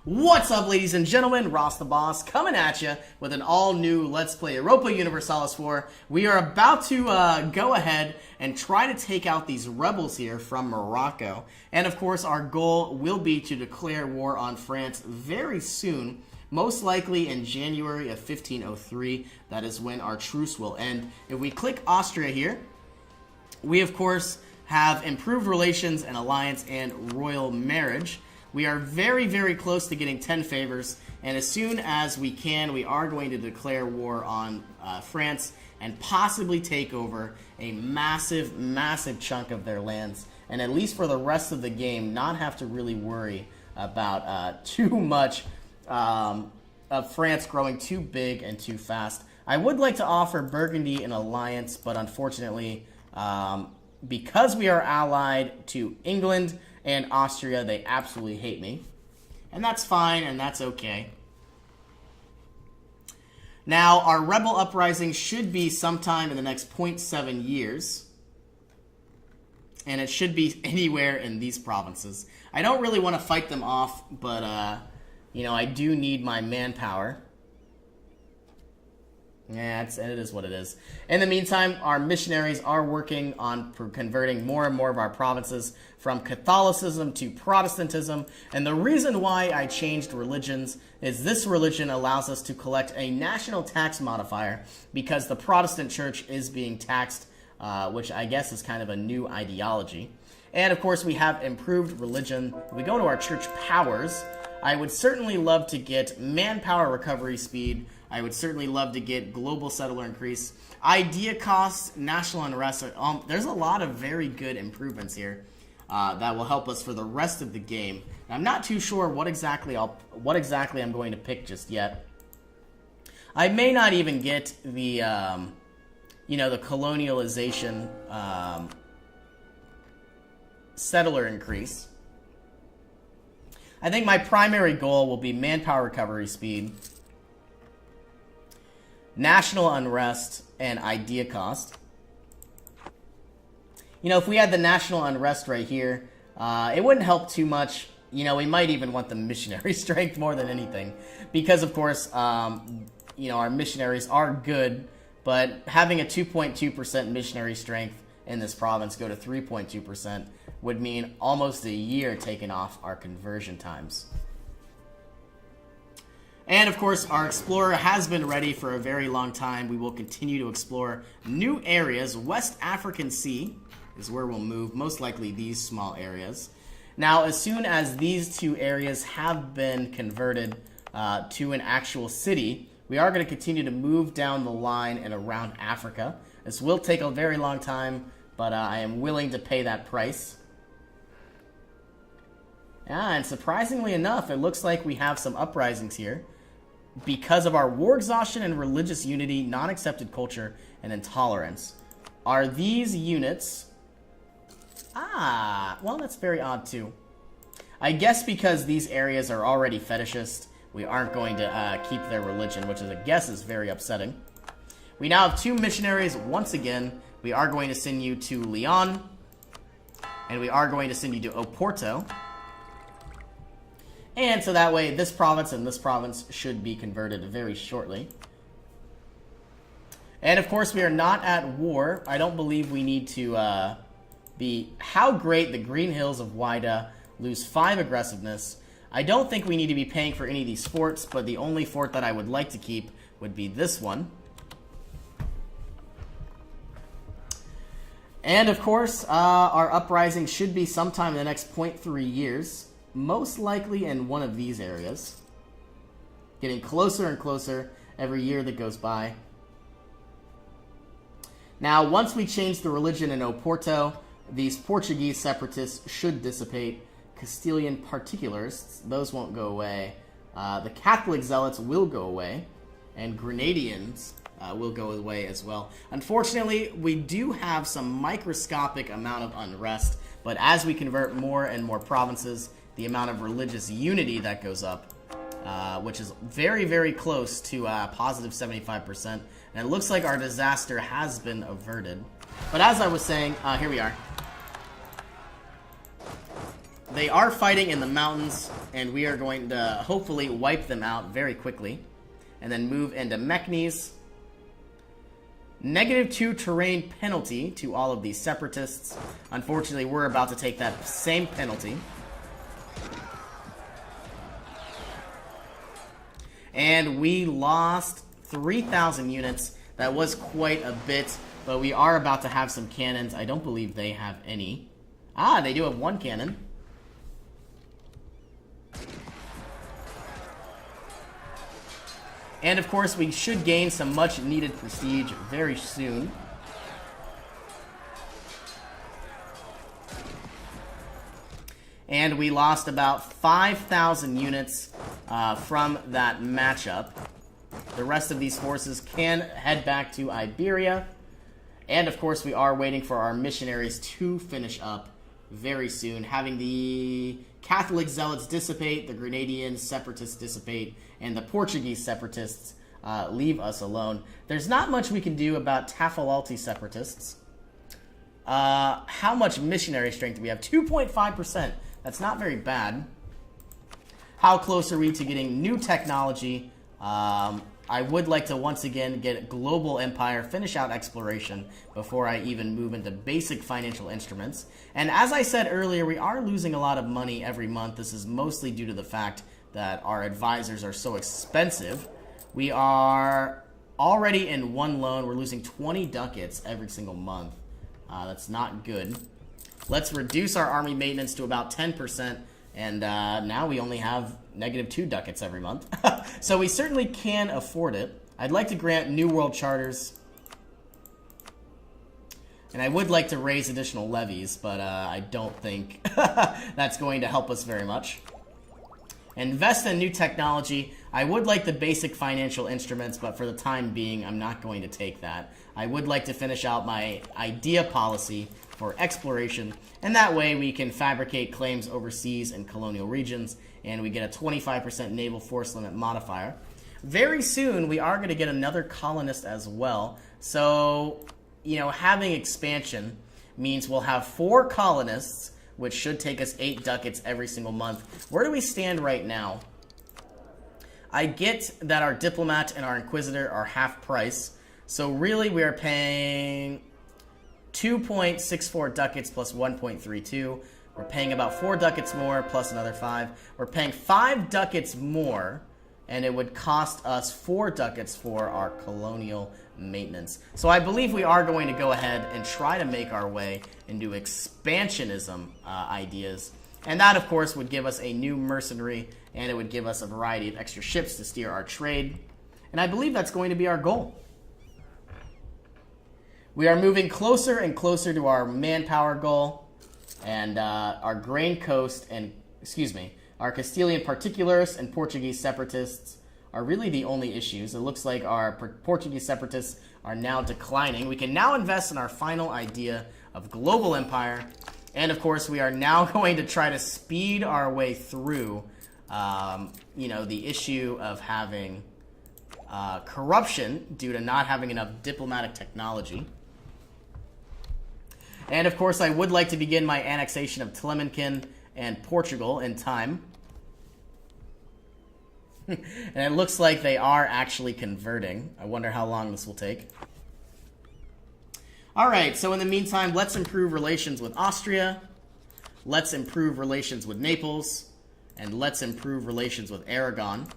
What's up, ladies and gentlemen? Ross the Boss coming at you with an all-new Let's Play Europa Universalis 4. We are about to go ahead and try to take out these rebels here from Morocco. And of course, our goal will be to declare war on France very soon, most likely in January of 1503. That is when our truce will end. If we click Austria here, we of course have improved relations and alliance and royal marriage. We are very, very close to getting 10 favors, and as soon as we can, we are going to declare war on France and possibly take over a massive, massive chunk of their lands, and at least for the rest of the game, not have to really worry about too much of France growing too big and too fast. I would like to offer Burgundy an alliance, but unfortunately, because we are allied to England and Austria, they absolutely hate me. And that's fine, and that's okay. Now, our rebel uprising should be sometime in the next 0.7 years. And it should be anywhere in these provinces. I don't really want to fight them off, but, you know, I do need my manpower. Yeah, it is what it is. In the meantime, our missionaries are working on converting more and more of our provinces from Catholicism to Protestantism. And the reason why I changed religions is this religion allows us to collect a national tax modifier because the Protestant church is being taxed, which I guess is kind of a new ideology. And of course, we have improved religion. If we go to our church powers, I would certainly love to get manpower recovery speed. I would certainly love to get global settler increase. Idea costs, national unrest. There's a lot of very good improvements here that will help us for the rest of the game. I'm not too sure what exactly I'm going to pick just yet. I may not even get the the colonialization settler increase. I think my primary goal will be manpower recovery speed, national unrest, and idea cost. You know, if we had the national unrest right here, it wouldn't help too much. You know, we might even want the missionary strength more than anything. Because, of course, our missionaries are good, but having a 2.2% missionary strength in this province go to 3.2% would mean almost a year taken off our conversion times. And of course, our explorer has been ready for a very long time. We will continue to explore new areas. West African Sea is where we'll move, most likely these small areas. Now, as soon as these two areas have been converted to an actual city, we are going to continue to move down the line and around Africa. This will take a very long time, but I am willing to pay that price. Yeah, and surprisingly enough, it looks like we have some uprisings here because of our war exhaustion and religious unity, non-accepted culture, and intolerance. Are these units... well, that's very odd too. I guess because these areas are already fetishist, we aren't going to keep their religion, which I guess is very upsetting. We now have 2 missionaries. Once again, we are going to send you to Lyon, and we are going to send you to Oporto. And so that way, this province and this province should be converted very shortly. And of course, we are not at war. I don't believe we need to be... How great the Green Hills of Wida lose 5 aggressiveness. I don't think we need to be paying for any of these forts, but the only fort that I would like to keep would be this one. And of course, our uprising should be sometime in the next 0.3 years. Most likely in one of these areas. Getting closer and closer every year that goes by. Now, once we change the religion in Oporto, these Portuguese separatists should dissipate. Castilian particularists, those won't go away. The Catholic zealots will go away. And Grenadians will go away as well. Unfortunately, we do have some microscopic amount of unrest. But as we convert more and more provinces, the amount of religious unity that goes up, which is very, very close to positive 75%. And it looks like our disaster has been averted. But as I was saying, here we are. They are fighting in the mountains, and we are going to hopefully wipe them out very quickly. And then move into Mechnes. -2 terrain penalty to all of these separatists. Unfortunately, we're about to take that same penalty. And we lost 3,000 units. That was quite a bit, but we are about to have some cannons. I don't believe they have any. Ah, they do have one cannon. And of course, we should gain some much needed prestige very soon. And we lost about 5,000 units from that matchup. The rest of these forces can head back to Iberia. And of course, we are waiting for our missionaries to finish up very soon, having the Catholic zealots dissipate, the Grenadian separatists dissipate, and the Portuguese separatists leave us alone. There's not much we can do about Tafalalti separatists. How much missionary strength do we have? 2.5%. That's not very bad. How close are we to getting new technology? I would like to once again get global empire, finish out exploration before I even move into basic financial instruments. And as I said earlier, we are losing a lot of money every month. This is mostly due to the fact that our advisors are so expensive. We are already in one loan. We're losing 20 ducats every single month. That's not good. Let's reduce our army maintenance to about 10%. And now we only have -2 ducats every month. So we certainly can afford it. I'd like to grant New World Charters. And I would like to raise additional levies, but I don't think that's going to help us very much. Invest in new technology. I would like the basic financial instruments, but for the time being, I'm not going to take that. I would like to finish out my idea policy for exploration, and that way we can fabricate claims overseas in colonial regions, and we get a 25% naval force limit modifier. Very soon, we are going to get another colonist as well. So, you know, having expansion means we'll have 4 colonists, which should take us 8 ducats every single month. Where do we stand right now? I get that our diplomat and our inquisitor are half price, so really we are paying 2.64 ducats plus 1.32. We're paying about 4 ducats more plus another 5. We're paying 5 ducats more, and it would cost us 4 ducats for our colonial maintenance. So I believe we are going to go ahead and try to make our way into expansionism ideas. And that, of course, would give us a new mercenary, and it would give us a variety of extra ships to steer our trade. And I believe that's going to be our goal. We are moving closer and closer to our manpower goal, and our grain coast and, our Castilian particularists and Portuguese separatists are really the only issues. It looks like our Portuguese separatists are now declining. We can now invest in our final idea of global empire, and of course we are now going to try to speed our way through, the issue of having corruption due to not having enough diplomatic technology. And of course, I would like to begin my annexation of Telemankin and Portugal in time. And it looks like they are actually converting. I wonder how long this will take. Alright, so in the meantime, let's improve relations with Austria. Let's improve relations with Naples. And let's improve relations with Aragon.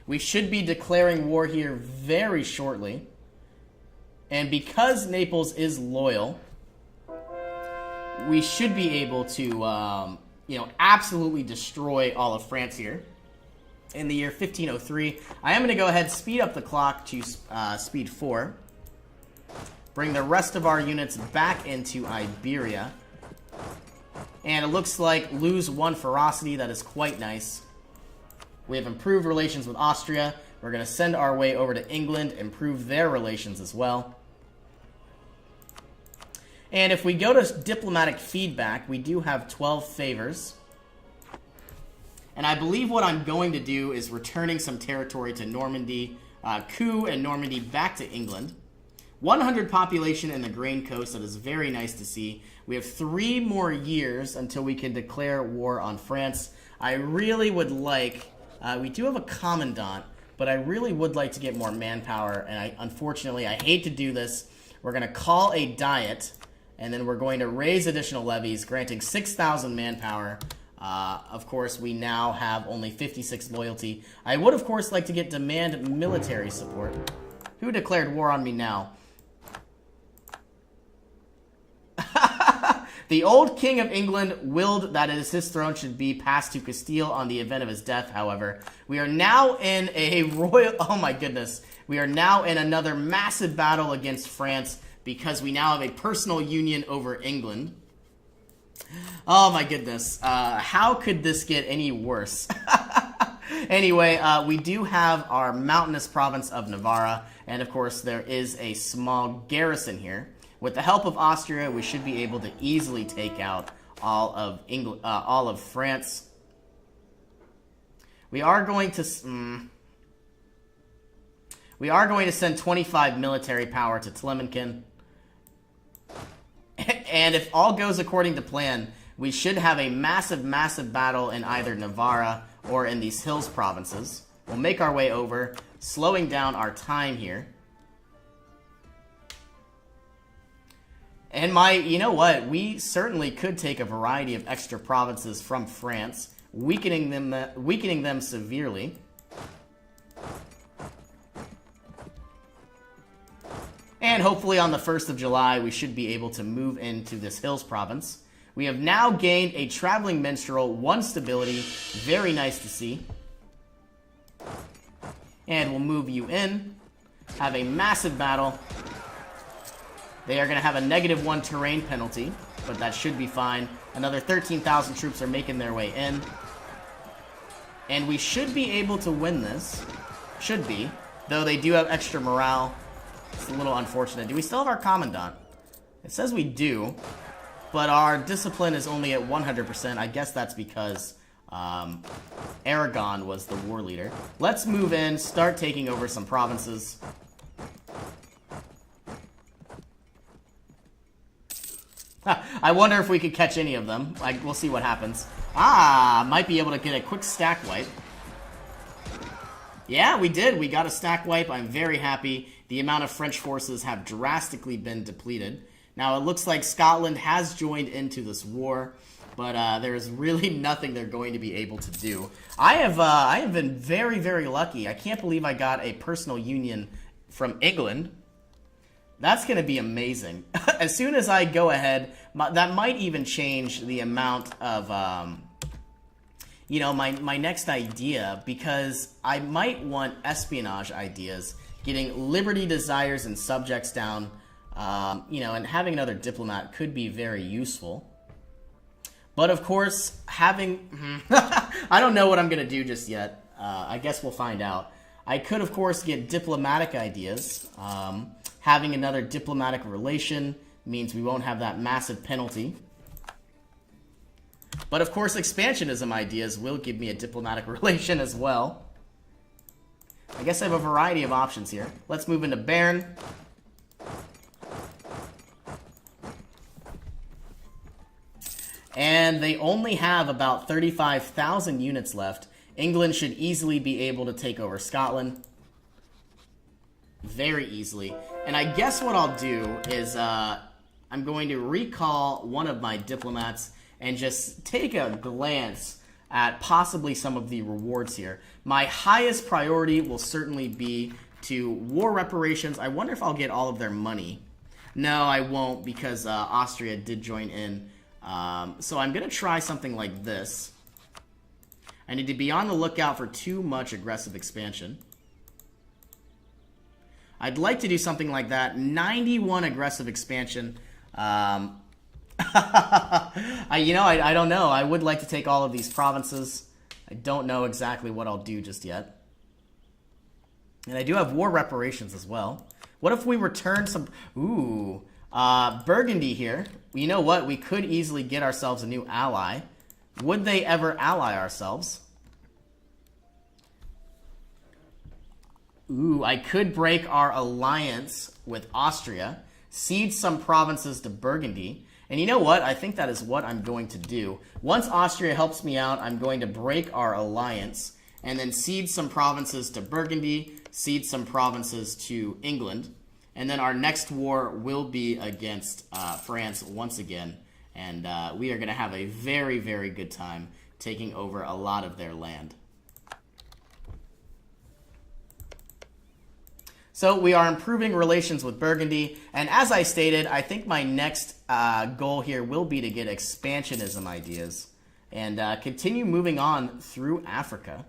We should be declaring war here very shortly. And because Naples is loyal, we should be able to, absolutely destroy all of France here. In the year 1503, I am going to go ahead and speed up the clock to speed 4. Bring the rest of our units back into Iberia. And it looks like lose 1 ferocity. That is quite nice. We have improved relations with Austria. We're going to send our way over to England, improve their relations as well. And if we go to diplomatic feedback, we do have 12 favors. And I believe what I'm going to do is returning some territory to Normandy, Coup and Normandy back to England. 100 population in the Grain Coast. That is very nice to see. We have 3 more years until we can declare war on France. I really would like... we do have a commandant, but I really would like to get more manpower, and unfortunately, I hate to do this. We're going to call a diet, and then we're going to raise additional levies, granting 6,000 manpower. Of course, we now have only 56 loyalty. I would, of course, like to get demand military support. Who declared war on me now? The old King of England willed that his throne should be passed to Castile on the event of his death, however. We are now in a royal... Oh my goodness. We are now in another massive battle against France because we now have a personal union over England. Oh my goodness. How could this get any worse? Anyway, we do have our mountainous province of Navarra, and of course there is a small garrison here. With the help of Austria, we should be able to easily take out all of England, all of France. We are going to send 25 military power to Tlemcen. And if all goes according to plan, we should have a massive, massive battle in either Navarra or in these hills provinces. We'll make our way over, slowing down our time here. And you know what? We certainly could take a variety of extra provinces from France, weakening them severely. And hopefully on the 1st of July, we should be able to move into this hills province. We have now gained a traveling minstrel, 1 stability. Very nice to see. And we'll move you in. Have a massive battle. They are going to have a -1 terrain penalty, but that should be fine. Another 13,000 troops are making their way in. And we should be able to win this. Should be. Though they do have extra morale. It's a little unfortunate. Do we still have our commandant? It says we do, but our discipline is only at 100%. I guess that's because Aragon was the war leader. Let's move in, start taking over some provinces. I wonder if we could catch any of them. We'll see what happens. Might be able to get a quick stack wipe. Yeah, we did. We got a stack wipe. I'm very happy. The amount of French forces have drastically been depleted. Now, it looks like Scotland has joined into this war, but there is really nothing they're going to be able to do. I have been very, very lucky. I can't believe I got a personal union from England. That's going to be amazing. As soon as I go ahead, that might even change the amount of, you know, my next idea, because I might want espionage ideas, getting liberty desires and subjects down, you know, and having another diplomat could be very useful. But of course, having, I don't know what I'm going to do just yet. I guess we'll find out. I could, of course, get diplomatic ideas. Having another diplomatic relation means we won't have that massive penalty. But of course, expansionism ideas will give me a diplomatic relation as well. I guess I have a variety of options here. Let's move into Bern. And they only have about 35,000 units left. England should easily be able to take over Scotland. Very easily. And I guess what I'll do is I'm going to recall one of my diplomats and just take a glance at possibly some of the rewards here. My highest priority will certainly be to war reparations. I wonder if I'll get all of their money. No, I won't, because Austria did join in. So I'm going to try something like this. I need to be on the lookout for too much aggressive expansion. I'd like to do something like that. 91 aggressive expansion. I don't know. I would like to take all of these provinces. I don't know exactly what I'll do just yet. And I do have war reparations as well. What if we return some... Ooh. Burgundy here. You know what? We could easily get ourselves a new ally. Would they ever ally ourselves? Ooh, I could break our alliance with Austria, cede some provinces to Burgundy, and you know what? I think that is what I'm going to do. Once Austria helps me out, I'm going to break our alliance, and then cede some provinces to Burgundy, cede some provinces to England, and then our next war will be against France once again, and we are going to have a very, very good time taking over a lot of their land. So we are improving relations with Burgundy, and as I stated, I think my next goal here will be to get expansionism ideas and continue moving on through Africa.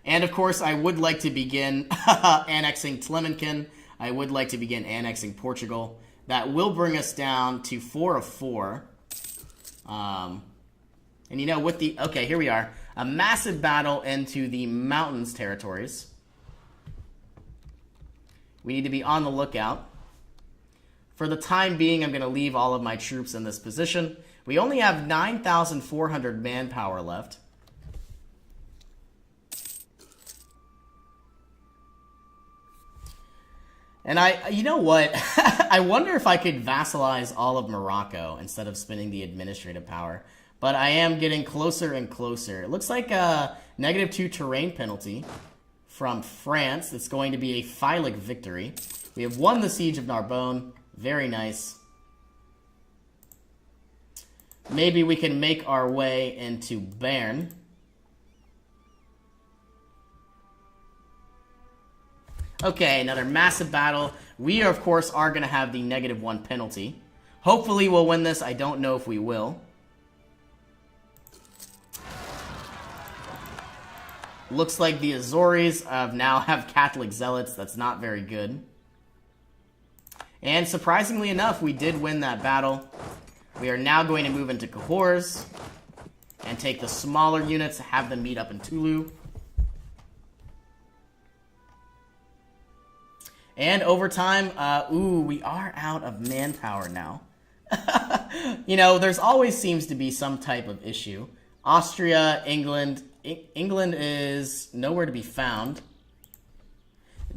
And of course, I would like to begin annexing Tlemcen. I would like to begin annexing Portugal. That will bring us down to 4 of 4. And you know, with the... Okay, here we are. A massive battle into the mountains territories. We need to be on the lookout. For the time being, I'm going to leave all of my troops in this position. We only have 9,400 manpower left. And you know what? I wonder if I could vassalize all of Morocco instead of spending the administrative power. But I am getting closer and closer. It looks like a -2 terrain penalty from France. It's going to be a Phylic victory. We have won the Siege of Narbonne. Very nice. Maybe we can make our way into Bern. Okay, another massive battle. We, of course, are going to have the -1 penalty. Hopefully we'll win this. I don't know if we will. Looks like the Azores now have Catholic zealots. That's not very good. And surprisingly enough, we did win that battle. We are now going to move into Cahors and take the smaller units, have them meet up in Tulu. And over time, ooh, we are out of manpower now. You know, there's always seems to be some type of issue. Austria, England... England is nowhere to be found.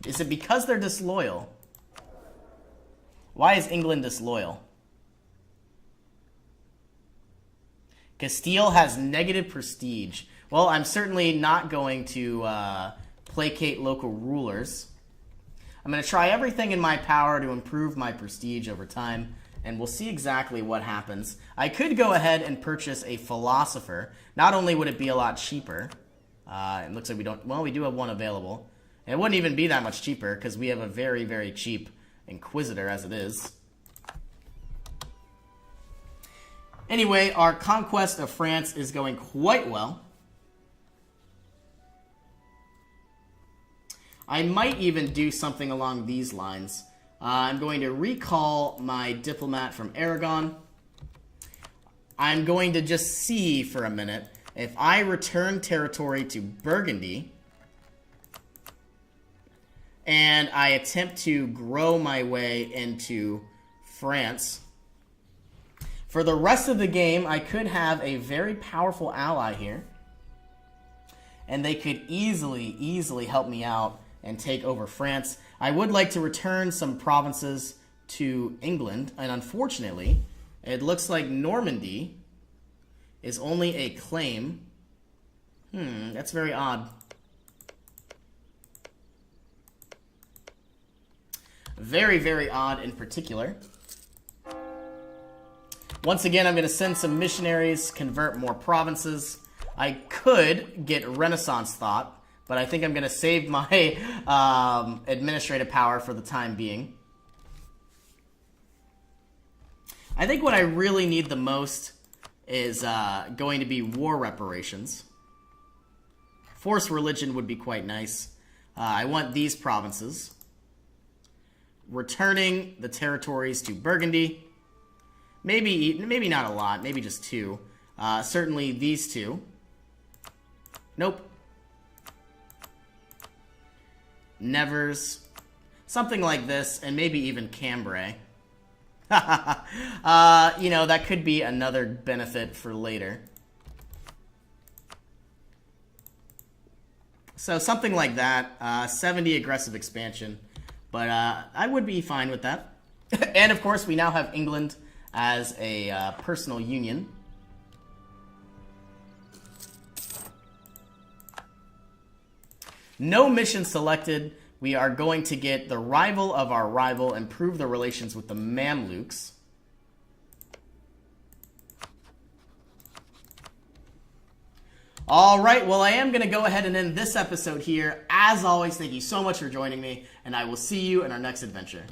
Is it because they're disloyal? Why is England disloyal? Castile has negative prestige. Well, I'm certainly not going to placate local rulers. I'm going to try everything in my power to improve my prestige over time, and we'll see exactly what happens. I could go ahead and purchase a philosopher. Not only would it be a lot cheaper, it looks like we don't... Well, we do have one available. And it wouldn't even be that much cheaper, because we have a very, very cheap Inquisitor as it is. Anyway, our conquest of France is going quite well. I might even do something along these lines. I'm going to recall my diplomat from Aragon. I'm going to just see for a minute if I return territory to Burgundy and I attempt to grow my way into France. For the rest of the game, I could have a very powerful ally here. And they could easily help me out and take over France. I would like to return some provinces to England, and unfortunately, it looks like Normandy is only a claim. That's very odd. Very, very odd in particular. Once again, I'm going to send some missionaries, convert more provinces. I could get Renaissance thought, but I think I'm going to save my administrative power for the time being. I think what I really need the most is going to be war reparations. Forced religion would be quite nice. I want these provinces. Returning the territories to Burgundy. Maybe not a lot. Maybe just 2. Certainly these 2. Nope. Nevers. Something like this, and maybe even Cambrai. You know, that could be another benefit for later. So something like that, 70 aggressive expansion. But I would be fine with that. And of course, we now have England as a personal union. No mission selected. We are going to get the rival of our rival, improve the relations with the Mamluks. All right, well, I am going to go ahead and end this episode here. As always, thank you so much for joining me, and I will see you in our next adventure.